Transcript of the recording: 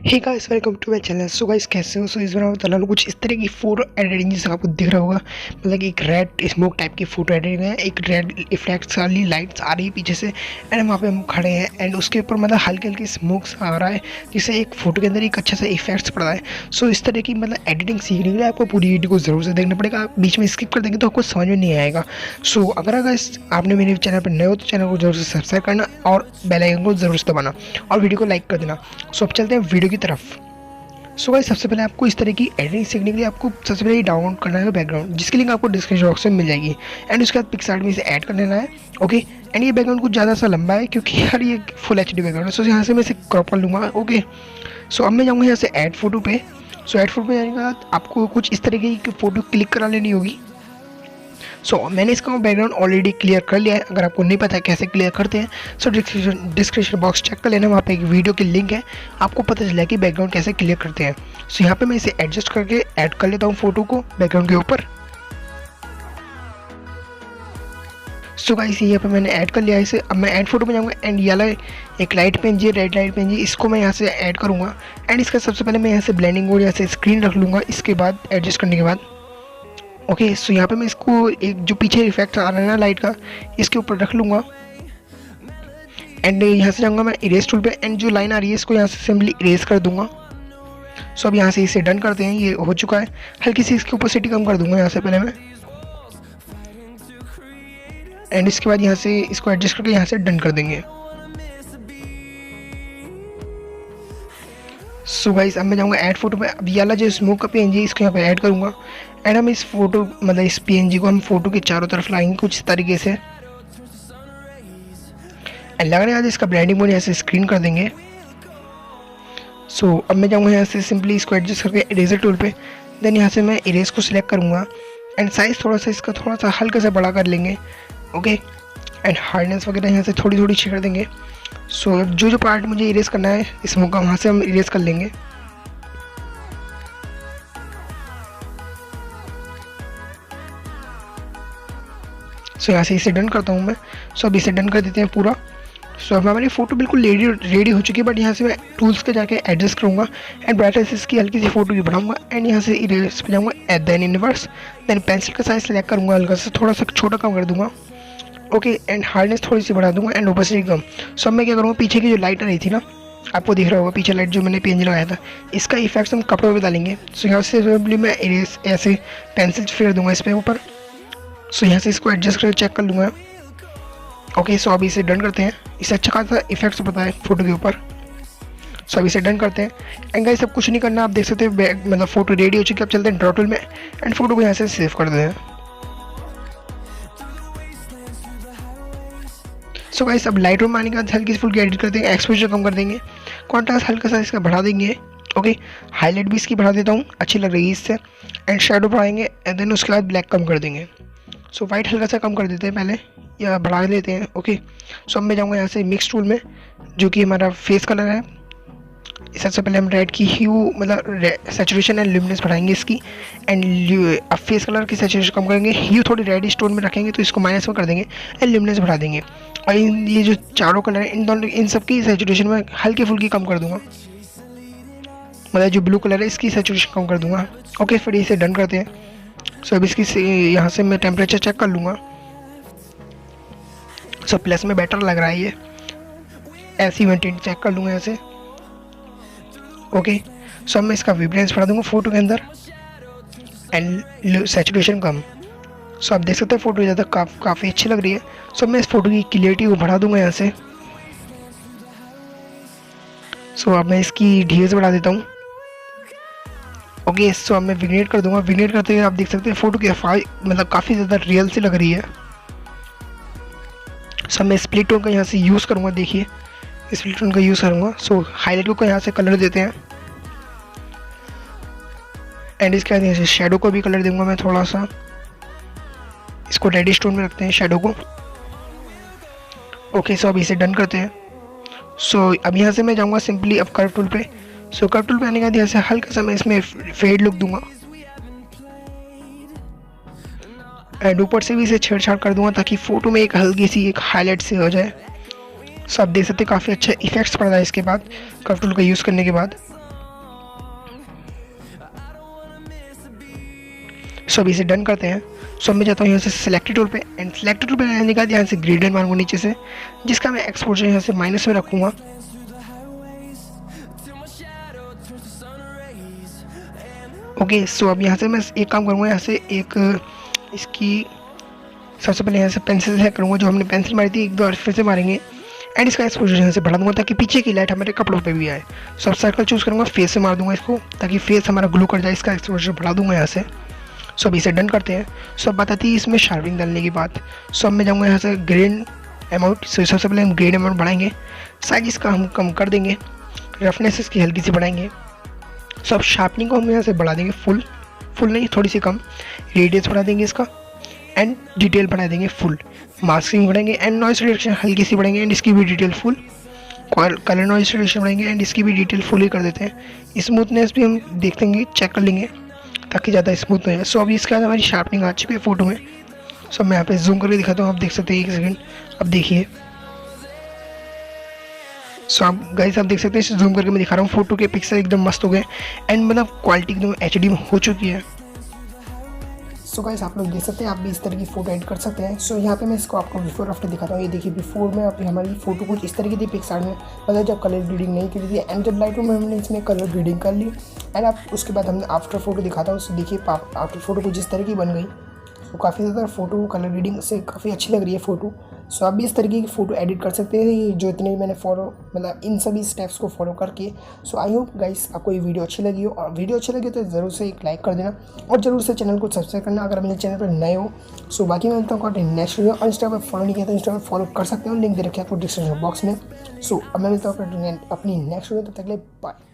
Hey guys, welcome to my channel. So guys, कैसे हो? इस बार मैं बताने वाला कुछ इस तरह की फोटो एडिटिंग जैसे आपको दिख रहा होगा, मतलब कि एक रेड स्मोक टाइप की फोटो एडिटिंग है। एक रेड इफेक्ट्स वाली लाइट्स आ रही है पीछे से एंड वहाँ पे हम खड़े हैं एंड उसके ऊपर मतलब हल्के हल्के स्मोक्स आ रहा है, जिससे एक फोटो के अंदर एक अच्छा सा इफेक्ट्स पड़ रहा है। सो इस तरह की मतलब एडिटिंग सीखने के लिए आपको पूरी वीडियो को जरूर से देखना पड़ेगा। बीच में स्किप कर देंगे तो आपको समझ में नहीं आएगा। सो अगर आपने मेरे चैनल पर नए हो तो चैनल को जरूर से सब्सक्राइब करना और बेल आइकन को जरूर से दबाना और वीडियो को लाइक कर देना। सो अब चलते हैं वीडियो की तरफ। सो गाइस, सबसे पहले आपको इस तरह की एडिटिंग सीखने के लिए आपको सबसे पहले डाउनलोड करना है बैकग्राउंड, जिसकी लिंक आपको डिस्क्रिप्शन बॉक्स में मिल जाएगी। एंड उसके बाद पिक्सार्ट में इसे ऐड कर लेना है। ओके, एंड ये बैकग्राउंड कुछ ज़्यादा सा लंबा है क्योंकि यार ये फुल एचडी बैकग्राउंड है। सो यहाँ से मैं इसे क्रॉप कर लूँगा। ओके, सो अब मैं जाऊँगा यहाँ से ऐड फोटो पे। सो ऐड फोटो पे जाने के बाद आपको कुछ इस तरीके की फ़ोटो क्लिक करा लेनी होगी। सो मैंने इसका बैकग्राउंड ऑलरेडी क्लियर कर लिया है। अगर आपको नहीं पता है कैसे क्लियर करते हैं सो डिस्क्रिप्शन बॉक्स चेक कर लेना, वहाँ पे एक वीडियो की लिंक है, आपको पता चला कि बैकग्राउंड कैसे क्लियर करते हैं। सो यहाँ पे मैं इसे एडजस्ट करके ऐड कर लेता हूँ फोटो को बैकग्राउंड के ऊपर। सो गाइस, यहाँ पे मैंने ऐड कर लिया इसे। अब मैं ऐड फोटो में जाऊँगा एंड ये वाला एक लाइट पेन जी, रेड लाइट पेन जी, इसको मैं यहाँ से ऐड करूँगा। एंड इसका सबसे पहले मैं यहाँ से ब्लेंडिंग मोड यहाँ से स्क्रीन रख लूँगा, इसके बाद एडजस्ट करने के बाद। ओके, सो यहाँ पे मैं इसको एक जो पीछे इफेक्ट आ रहा है ना लाइट का, इसके ऊपर रख लूँगा। एंड यहाँ से जाऊँगा मैं इरेज टूल पे एंड जो लाइन आ रही है इसको यहाँ से सिंपली इरेज कर दूँगा। सो अब यहाँ से इसे डन करते हैं, ये हो चुका है। हल्की सी इसकी ओपेसिटी कम कर दूँगा यहाँ से पहले मैं, एंड इसके बाद यहाँ से इसको एडजस्ट करके यहाँ से डन कर देंगे। सो गाइस, अब मैं जाऊँगा ऐड फोटो पे। अब ये वाला जो स्मोक का पीएनजी इसको यहाँ पे ऐड करूँगा एंड हम इस फोटो मतलब इस पीएनजी को हम फोटो के चारों तरफ लाएंगे कुछ इस तरीके से। एंड लग रहा है इसका ब्लेंडिंग मोड यहाँ से स्क्रीन कर देंगे। सो अब मैं जाऊँगा यहाँ से सिंपली इसको एडजस्ट करके इरेजर टूल पे, देन यहाँ से मैं इरेज को सिलेक्ट करूँगा एंड साइज़ थोड़ा सा इसका थोड़ा सा हल्का सा बड़ा कर लेंगे। ओके, एंड हार्डनेस वगैरह यहाँ से थोड़ी थोड़ी छेड़ देंगे। सो जो पार्ट मुझे इरेज करना है स्मोक का, वहाँ से हम इरेज कर लेंगे। सो यहाँ से इसे डन करता हूँ मैं। सो अब इसे डन कर देते हैं पूरा। सो अब हमारी फ़ोटो बिल्कुल रेडी हो चुकी है, बट यहाँ से मैं टूल्स पे जाके एडजस्ट करूँगा एंड ब्राइटनेस इसकी हल्की सी फोटो की बढ़ाऊँगा एंड यहाँ से इरेज पे जाऊँगा at then universe, then pencil का साइज सेलेक्ट करूँगा, हल्का सा थोड़ा सा छोटा कम कर दूँगा। ओके, एंड हार्डनेस थोड़ी सी बढ़ा दूँगा एंड ओपेसिटी कम। सो अब मैं क्या करूँगा, पीछे की जो लाइट आ रही थी ना, आपको दिख रहा होगा पीछे लाइट जो मैंने पीएनजी लगाया था, इसका इफेक्ट्स हम कपड़ों पे डालेंगे। सो यहाँ से सिंपली मैं इरेज ऐसे पेंसिल फेर दूँगा इस पर ऊपर। सो यहाँ से इसको एडजस्ट करके चेक कर लूँगा। ओके, सो अभी इसे डन करते हैं। इससे अच्छा खासा इफेक्ट्स पता है फोटो के ऊपर। सो अभी इसे डन करते हैं एंड गाइस, सब कुछ नहीं करना, आप देख सकते हैं मतलब फोटो रेडी हो चुकी है। अब चलते हैं ड्रॉ टूल में एंड फोटो को यहाँ से सेव कर देते हैं। सो गाइस, अब लाइट रूम आने के बाद हल्की सी फुल एडिट करते हैं, एक्सपोजर कम कर देंगे, कॉन्ट्रास्ट हल्का सा इसका बढ़ा देंगे। ओके, हाईलाइट भी इसकी बढ़ा देता हूँ, अच्छी लग रही है इससे। एंड शेडो बढ़ाएंगे एंड देन उसके बाद ब्लैक कम कर देंगे। सो वाइट हल्का सा कम कर देते हैं पहले या बढ़ा लेते हैं। ओके, सो अब मैं जाऊँगा यहाँ से मिक्स टूल में, जो कि हमारा फेस कलर है। सबसे पहले हम रेड की ह्यू मतलब सैचुरेशन एंड ल्यूमिनेंस बढ़ाएंगे इसकी एंड अब फेस कलर की सैचुरेशन कम करेंगे, ह्यू थोड़ी रेड स्टोन में रखेंगे तो इसको माइनस में कर देंगे एंड ल्यूमिनेंस बढ़ा देंगे। और ये जो चारों कलर हैं इन सब की सैचुरेशन में हल्की फुल्की कम कर दूंगा, मतलब जो ब्लू कलर है इसकी सैचुरेशन कम कर दूंगा। ओके, फिर इसे डन करते हैं। सो अब इसकी यहाँ से मैं टेम्परेचर चेक कर लूँगा। सो प्लस में बेटर लग रहा है ये, ऐसी मैं टिंट चेक कर लूँगा यहाँ से। ओके, सो अब मैं इसका विब्रेंस बढ़ा दूँगा फोटो के अंदर एंड सैचुरेशन कम। सो आप देख सकते हैं फोटो ज़्यादा काफ़ी अच्छी लग रही है। सो मैं इस फोटो की क्लियरिटी को बढ़ा दूँगा यहाँ से। सो अब मैं इसकी ढील्स बढ़ा देता हूँ। ओके, सो अब मैं विग्नेट कर दूँगा। विग्नेट करते हुए आप देख सकते हैं फोटो की मतलब काफ़ी ज़्यादा रियल सी लग रही है। सो मैं स्प्लिट टोन का यहाँ से यूज़ करूँगा, देखिए स्प्लिट टोन का यूज़ करूँगा। सो हाईलाइट को यहाँ से कलर देते हैं एंड इसके बाद यहाँ से शेडो को भी कलर दूँगा मैं थोड़ा सा, इसको रेडिश टोन में रखते हैं शेडो को। ओके, सो अब इसे डन करते हैं। सो अब यहाँ से मैं जाऊँगा सिंपली अब कर्व टूल पे। सो कर्व टूल पे आने के बाद यहाँ से हल्का सा मैं इसमें फेड लुक दूंगा एंड ऊपर से भी इसे छेड़छाड़ कर दूंगा ताकि फ़ोटो में एक हल्की सी एक हाईलाइट से हो जाए। सो आप देख सकते हैं काफ़ी अच्छा इफेक्ट्स पड़ रहा है इसके बाद कर्व टूल का यूज़ करने के बाद। सो अभी इसे डन करते हैं। सो मैं जाता हूँ यहाँ से सिलेक्टेड टूल पे एंड सिलेक्टेड टूल पे रहने के बाद यहाँ से ग्रेडियंट मारूंगा नीचे से, जिसका मैं एक्सपोजर यहाँ से माइनस में रखूँगा। ओके, सो अब यहाँ से मैं एक काम करूँगा, यहाँ से एक इसकी सबसे पहले यहाँ से पेंसिल से करूँगा, जो हमने पेंसिल मारी थी एक बार फिर से मारेंगे एंड इसका एक्सपोजर यहाँ से बढ़ा दूंगा ताकि पीछे की लाइट हमारे कपड़ों पे भी आए। सो अब सर्कल चूज़ करूँगा, फेस से मार दूंगा इसको ताकि फेस हमारा ग्लो कर जाए, इसका एक्सपोजर बढ़ा दूंगा यहाँ से। सो अब इसे डन करते हैं। सो अब बताती है इसमें शार्पनिंग डालने की बात। सो अब मैं जाऊँगा यहाँ से ग्रेन अमाउंट। सो सबसे पहले हम ग्रेन अमाउंट बढ़ाएंगे, साइज इसका हम कम कर देंगे, रफनेस इसकी हल्की सी बढ़ाएंगे। सो अब शार्पनिंग को हम यहाँ से बढ़ा देंगे, फुल नहीं थोड़ी सी कम, रेडियस बढ़ा देंगे इसका एंड डिटेल बढ़ा देंगे फुल, मास्किंग बढ़ाएंगे एंड नॉइस रिडक्शन हल्की सी बढ़ाएंगे एंड इसकी भी detail full, colour noise reduction बढ़ाएंगे एंड इसकी भी डिटेल फुल ही कर देते हैं। स्मूथनेस भी हम देख लेंगे, चेक कर लेंगे ताकि ज़्यादा स्मूथ नहीं है। सो अभी इसके बाद हमारी शार्पनिंग आ चुकी है फोटो में। सो मैं यहाँ पे जूम करके दिखाता हूँ, आप देख सकते हैं, एक सेकेंड अब देखिए। सो आप गाइस आप देख सकते हैं, जूम करके मैं दिखा रहा हूँ, फोटो के पिक्सल एकदम मस्त हो गए एंड मतलब क्वालिटी एकदम HD में हो चुकी है। सो गाइस आप लोग देख सकते हैं, आप भी इस तरह की फोटो एडिट कर सकते हैं। सो यहाँ पे मैं इसको आपको बिफोर आफ्टर दिखाता हूँ। ये देखिए बिफोर में आप हमारी फोटो कुछ इस तरह की थी पिक्सार्ट में, मतलब जब कलर ग्रेडिंग नहीं करी थी एंड जब लाइट रूम में हमने इसमें कलर ग्रेडिंग कर ली एंड आप उसके बाद हमने आफ्टर फोटो दिखाता हूँ। सो देखिए आफ्टर फोटो कुछ इस तरह की बन गई। तो काफ़ी ज़्यादा फोटो कलर ग्रेडिंग से काफ़ी अच्छी लग रही है फोटो। सो आप भी इस तरीके की फ़ोटो एडिट कर सकते हैं, ये जो इतने मैंने मतलब इन सभी स्टेप्स को फॉलो करके। सो आई होप गाइस आपको ये वीडियो अच्छी लगी हो, और वीडियो अच्छी लगी तो ज़रूर से एक लाइक कर देना और ज़रूर से चैनल को सब्सक्राइब करना अगर मेरे चैनल पर नए हो। सो बाकी मैं मिलता हूँ नेक्स्ट वीडियो, और इंस्टा पर फॉलो नहीं किया तो इंस्टा पर फॉलो कर सकते हो, लिंक दे रखे आपको डिस्क्रिप्शन बॉक्स में। सो अब मैं मिलता हूँ अपनी नेक्स्ट वीडियो, तब तक के लिए बाय।